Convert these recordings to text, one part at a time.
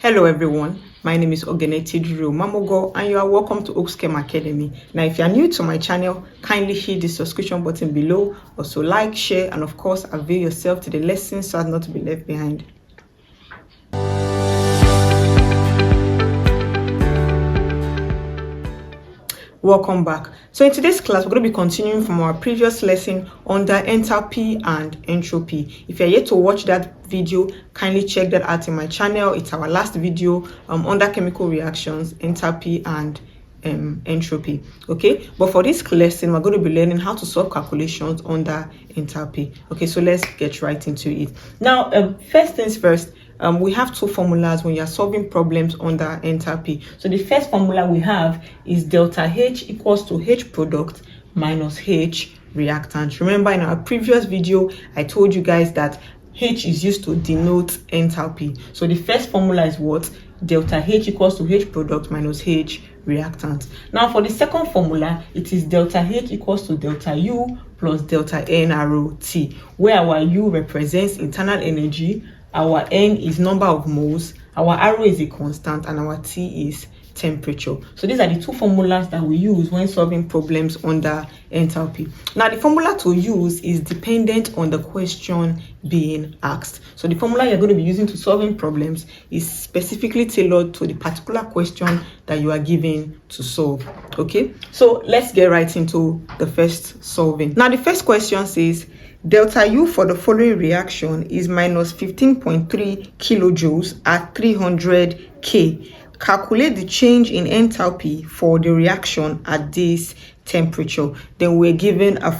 Hello everyone, my name is Ogenetidru Mamogo and you are welcome to Oakschem Academy. Now if you are new to my channel, kindly hit the subscription button below, also like, share and of course avail yourself to the lessons so as not to be left behind. Welcome back. So in today's class, we're going to be continuing from our previous lesson under enthalpy and entropy. If you're yet to watch that video, kindly check that out in my channel. It's our last video under chemical reactions, enthalpy and entropy. Okay, but for this lesson, we're going to be learning how to solve calculations under enthalpy. Okay, so let's get right into it. Now, first things first. We have two formulas when you're solving problems under enthalpy. So the first formula we have is delta H equals to H product minus H reactant. Remember in our previous video, I told you guys that H is used to denote enthalpy. So the first formula is what? Delta H equals to H product minus H reactant. Now for the second formula, it is delta H equals to delta U plus delta N arrow T, where our U represents internal energy, our N is number of moles, our arrow is a constant, and our T is temperature. So these are the two formulas that we use when solving problems under enthalpy. Now the formula to use is dependent on the question being asked. So the formula you're going to be using to solving problems is specifically tailored to the particular question that you are given to solve. Okay, so let's get right into the first solving. Now the first question says delta U for the following reaction is minus 15.3 kilojoules at 300 K. Calculate the change in enthalpy for the reaction at this temperature. Then we're given a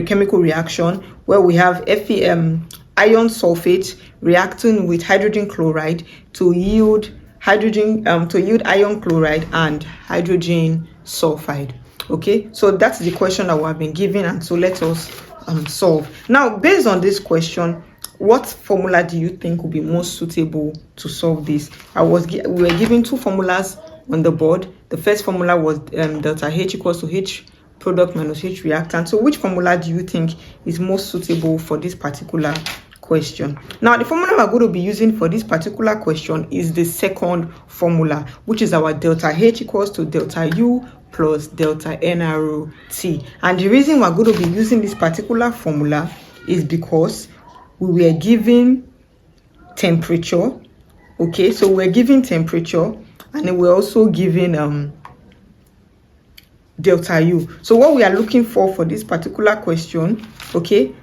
chemical reaction where we have iron sulfate reacting with hydrogen chloride to yield iron chloride and hydrogen sulfide. Okay, so that's the question that we have been given, and so let us solve. Now, based on this question, what formula do you think will be most suitable to solve this? We were given two formulas on the board. The first formula was delta H equals to H product minus H reactant. So which formula do you think is most suitable for this particular question? Now, the formula we're going to be using for this particular question is the second formula, which is our delta H equals to delta U plus delta N arrow T. And the reason we're going to be using this particular formula is because we were given temperature. Okay, so we're given temperature and then we're also given delta U. So what we are looking for this particular question, okay,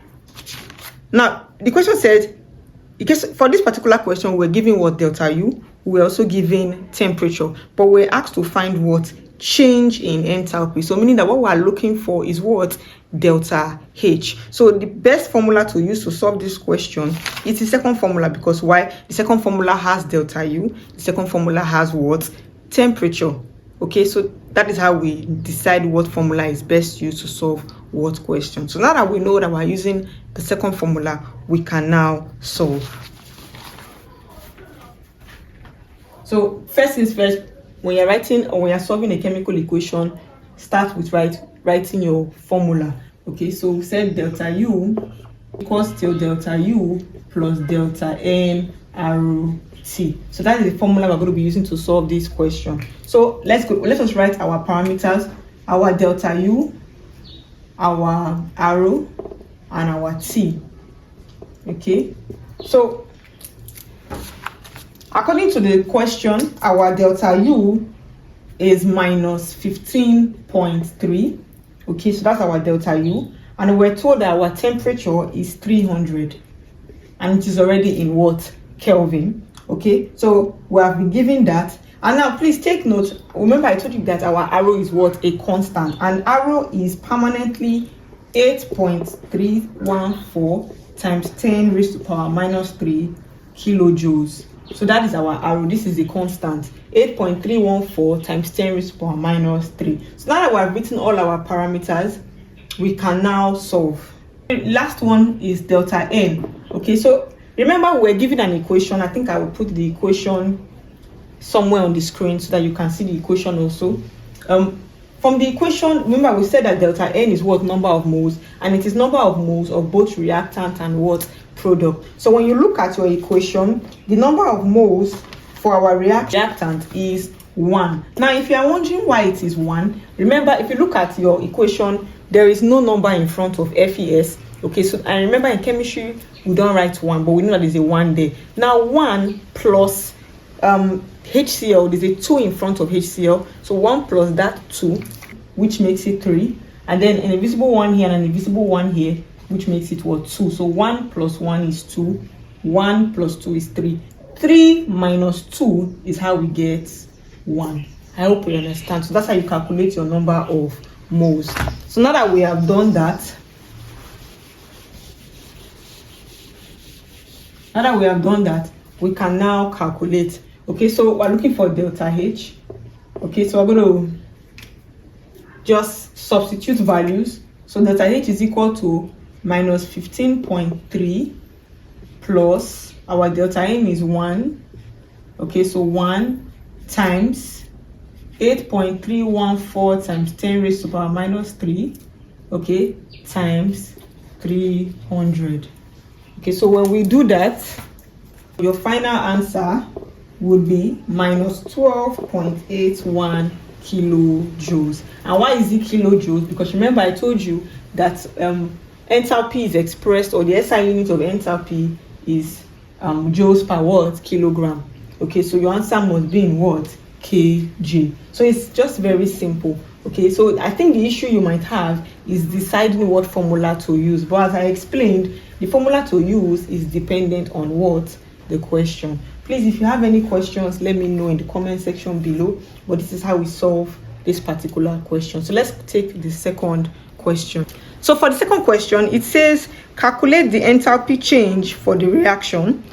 now the question says, because for this particular question we're given what? Delta U. We're also given temperature, but we're asked to find what? Change in enthalpy. So meaning that what we are looking for is what? Delta H. So the best formula to use to solve this question is the second formula, because why? The second formula has delta U, the second formula has what? Temperature. Okay, so that is how we decide what formula is best used to solve what question. So now that we know that we're using the second formula, we can now solve. So first things first, when you're writing or when you're solving a chemical equation, start with writing your formula. Okay, so we said delta U equals to delta U plus delta N arrow T. So that is the formula we're going to be using to solve this question. So let us write our parameters, our delta U, our arrow, and our T. Okay, so according to the question, our delta U is minus 15.3. Okay, so that's our delta U. And we're told that our temperature is 300. And it is already in what? Kelvin. Okay, so we have been given that. And now please take note. Remember I told you that our arrow is what? A constant. And arrow is permanently 8.314 times 10 raised to power minus 3 kilojoules. So that is our arrow. This is a constant. 8.314 times 10 raised to power minus 3. So now that we have written all our parameters, we can now solve. The last one is delta N. Okay, so remember we're given an equation. I think I will put the equation somewhere on the screen so that you can see the equation also. From the equation, remember we said that delta N is what? Number of moles, and it is number of moles of both reactant and what? Product. So when you look at your equation, the number of moles for our reactant is 1. Now, if you are wondering why it is 1, remember, if you look at your equation, there is no number in front of FES. Okay, so I remember in chemistry, we don't write 1, but we know that there's a 1 there. Now, 1 plus HCl, there's a 2 in front of HCl. So 1 plus that 2, which makes it 3. And then an invisible 1 here and an invisible 1 here, which makes it what? 2. So 1 plus 1 is 2. 1 plus 2 is 3. 3 minus 2 is how we get 1. I hope you understand. So that's how you calculate your number of moles. So now that we have done that, we can now calculate. Okay, so we're looking for delta H. Okay, so we're going to just substitute values. So delta H is equal to minus 15.3 plus our delta M is 1. Okay, so 1 times 8.314 times 10 raised to the power minus 3. Okay, times 300. Okay, so when we do that, your final answer would be minus 12.81 kilojoules. And why is it kilojoules? Because remember, I told you that enthalpy is expressed, or the SI unit of enthalpy is joules per what? Kilogram. Okay, so your answer must be in what? kg. So it's just very simple. Okay, so I think the issue you might have is deciding what formula to use. But as I explained, the formula to use is dependent on what? The question. Please, if you have any questions, let me know in the comment section below. But this is how we solve this particular question. So let's take the second question. So for the second question, it says calculate the enthalpy change for the reaction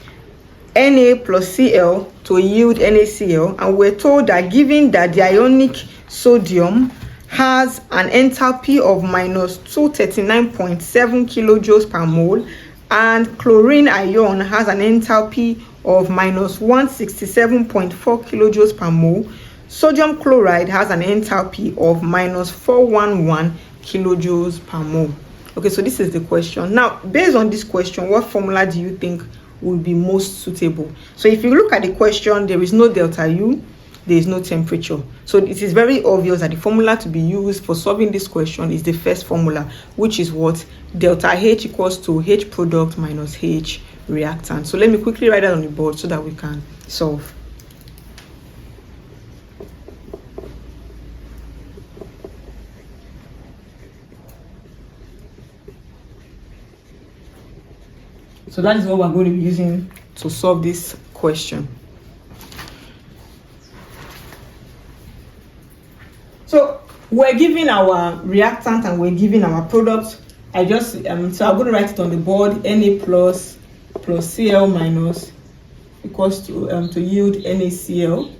Na plus Cl to yield NaCl, and we're told that given that the ionic sodium has an enthalpy of minus 239.7 kilojoules per mole and chlorine ion has an enthalpy of minus 167.4 kilojoules per mole, sodium chloride has an enthalpy of minus 411 kilojoules per mole. Okay, so this is the question. Now, based on this question, what formula do you think will be most suitable? So if you look at the question, there is no delta U, there is no temperature. So it is very obvious that the formula to be used for solving this question is the first formula, which is what? Delta H equals to H product minus H reactant. So let me quickly write that on the board so that we can solve. So that is what we're going to be using to solve this question. So we're given our reactant and we're given our product. So I'm going to write it on the board. Na plus Cl minus equals to yield NaCl.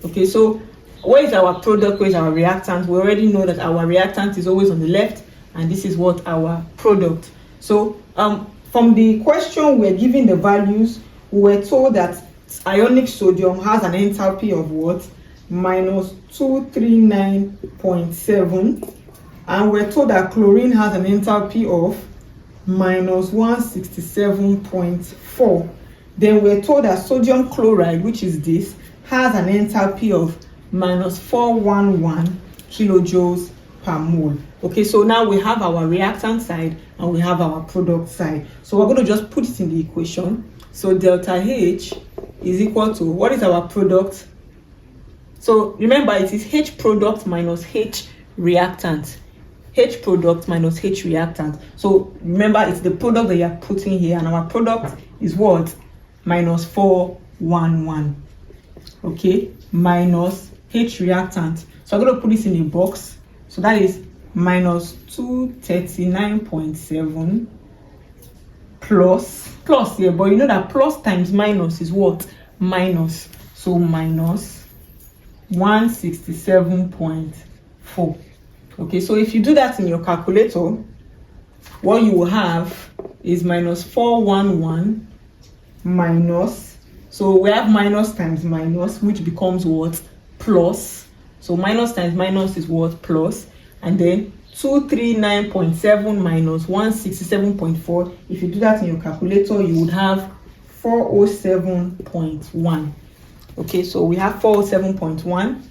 Okay, so where is our product? Where is our reactant? We already know that our reactant is always on the left, and this is what our product. So from the question, we're given the values. We were told that ionic sodium has an enthalpy of what? Minus 239.7. And we're told that chlorine has an enthalpy of minus 167.4. Then we're told that sodium chloride, which is this, has an enthalpy of minus 411 kilojoules per mole. Okay, so now we have our reactant side and we have our product side. So we're going to just put it in the equation. So delta H is equal to, what is our product? So remember, it is H product minus H reactant. H product minus H reactant. So remember, it's the product that you're putting here, and our product is what? Minus 411. Okay, minus H reactant. So I'm going to put this in a box. So that is minus 239.7 plus here, but you know that plus times minus is what? Minus. So minus 167.4. Okay, so if you do that in your calculator, what you will have is minus 411 minus, so we have minus times minus, which becomes what? Plus. So minus times minus is what? Plus. And then 239.7 minus 167.4. If you do that in your calculator, you would have 407.1. Okay, so we have 407.1.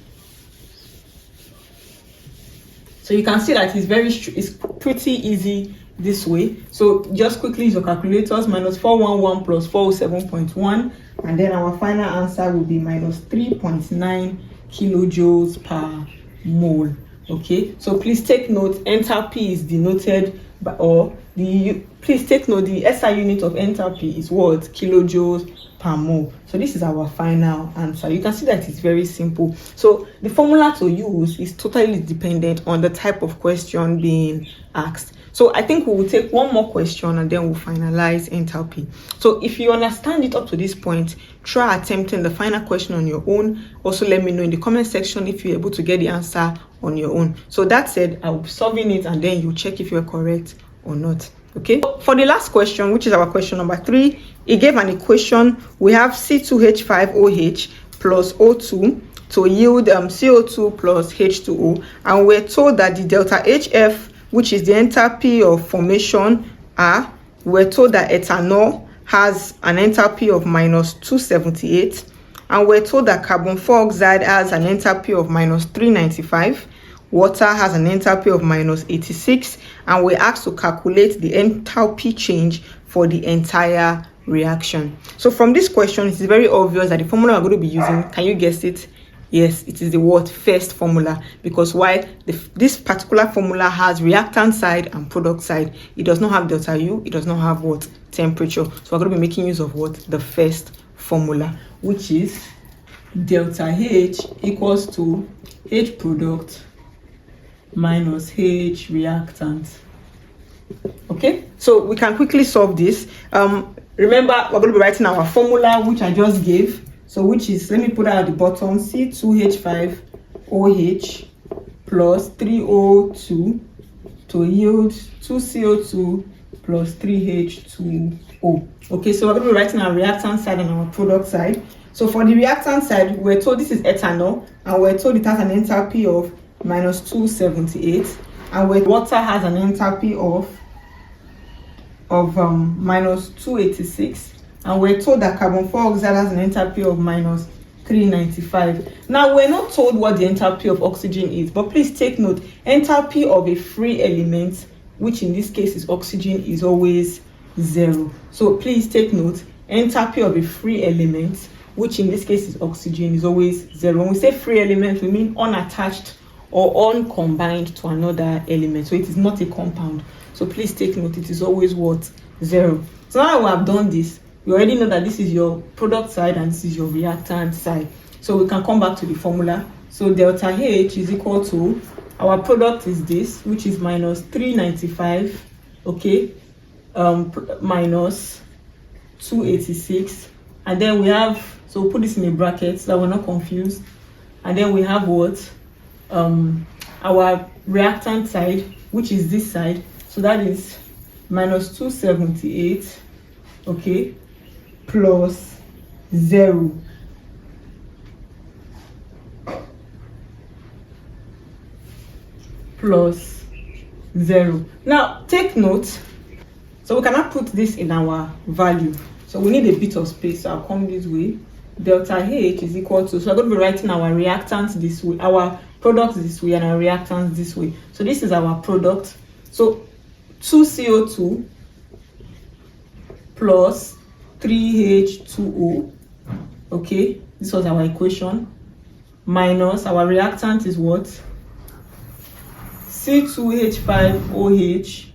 So you can see that it's pretty easy this way. So just quickly use your calculators. Minus 411 plus 407.1, and then our final answer will be minus 3.9 kilojoules per mole. Okay, so please take note, enthalpy is denoted by, please take note, the SI unit of enthalpy is what? Kilojoules per mole. So this is our final answer. You can see that it's very simple. So the formula to use is totally dependent on the type of question being asked. So I think we will take one more question and then we'll finalize enthalpy. So if you understand it up to this point, try attempting the final question on your own. Also let me know in the comment section if you're able to get the answer on your own. So that said, I'll be solving it and then you check if you're correct or not. Okay, for the last question, which is our question number 3, it gave an equation. We have C2H5OH plus O2 to yield CO2 plus H2O, and we're told that the delta HF, which is the enthalpy of formation, we're told that ethanol has an enthalpy of minus 278, and we're told that carbon dioxide has an enthalpy of minus 395. Water has an enthalpy of minus 86, and we're asked to calculate the enthalpy change for the entire reaction. So from this question, it's very obvious that the formula we're going to be using, can you guess it? Yes, it is the word first formula, because why? This particular formula has reactant side and product side. It does not have delta U, it does not have what? Temperature. So we're going to be making use of what? The first formula, which is delta H equals to H product minus H reactant. Okay, so we can quickly solve this. Remember, we're going to be writing our formula, which I just gave. So which is, let me put that at the bottom, C2H5OH plus 3O2 to yield 2CO2 plus 3H2O. Okay, so we're going to be writing our reactant side and our product side. So for the reactant side, we're told this is ethanol, and we're told it has an enthalpy of minus 278, and water has an enthalpy of minus 286, and we're told that carbon dioxide has an enthalpy of minus 395. Now we're not told what the enthalpy of oxygen is, but please take note, enthalpy of a free element, which in this case is oxygen, is always 0. So please take note, enthalpy of a free element, which in this case is oxygen, is always 0. When we say free element, we mean unattached or uncombined to another element. So it is not a compound. So please take note, it is always what? 0. So now that we have done this, we already know that this is your product side and this is your reactant side. So we can come back to the formula. So delta H is equal to, our product is this, which is minus 395, okay, minus 286. And then we have, so we'll put this in a bracket so that we're not confused. And then we have what? Our reactant side, which is this side, so that is minus 278, okay, plus 0. Plus 0. Now take note, so we cannot put this in our value, so we need a bit of space. So I'll come this way. Delta H is equal to, so we're going to be writing our reactants this way, our products this way, and our reactants this way. So this is our product. So 2CO2 plus 3H2O, okay, this was our equation, minus our reactant is what? C2H5OH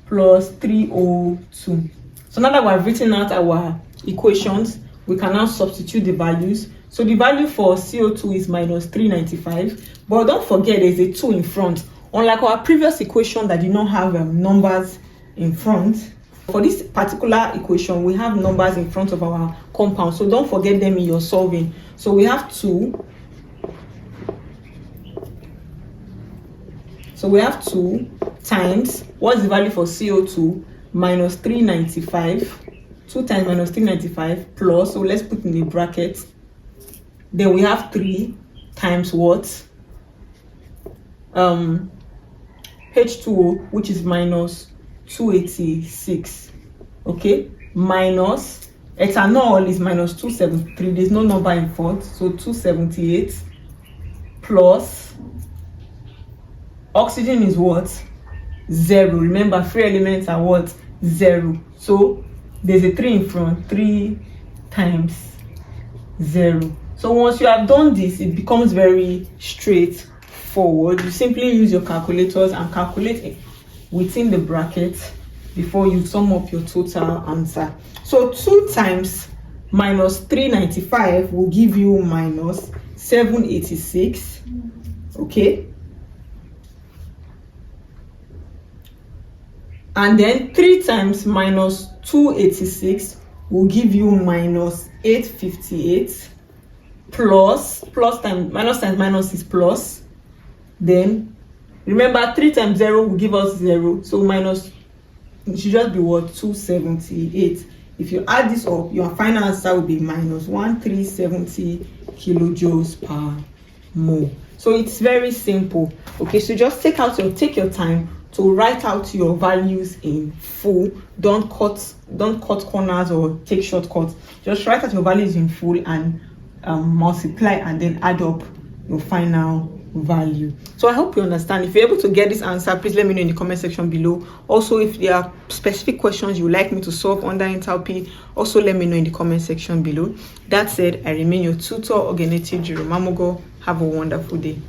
plus 3O2. So now that we have written out our equations, we can now substitute the values. So the value for CO2 is minus 395, but don't forget there's a 2 in front. Unlike our previous equation that did not have numbers in front, for this particular equation, we have numbers in front of our compound. So don't forget them in your solving. So we have 2. So we have 2 times, what's the value for CO2? Minus 395. 2 times minus 395 plus, so let's put in the bracket. Then we have 3 times what? H2O, which is minus 286, okay, minus ethanol is minus 273. There's no number in front, so 278 plus oxygen is what? 0. Remember, free elements are what? 0. So there's a 3 in front. 3 times 0. So once you have done this, it becomes very straightforward. You simply use your calculators and calculate it within the bracket before you sum up your total answer. So 2 times minus 395 will give you minus 786. Okay. And then 3 times minus 286 will give you minus 858. Plus times minus is plus. Then remember, 3 times 0 will give us 0. So minus, it should just be what? 278. If you add this up, your final answer will be minus 1370 kilojoules per mole. So it's very simple. Okay, so just take your time to write out your values in full. Don't cut corners or take shortcuts. Just write out your values in full and multiply and then add up your final value. So I hope you understand. If you're able to get this answer, please let me know in the comment section below. Also, if there are specific questions you would like me to solve under enthalpy, also let me know in the comment section below. That said, I remain your tutor, Ogeneti Jiromamogo. Have a wonderful day.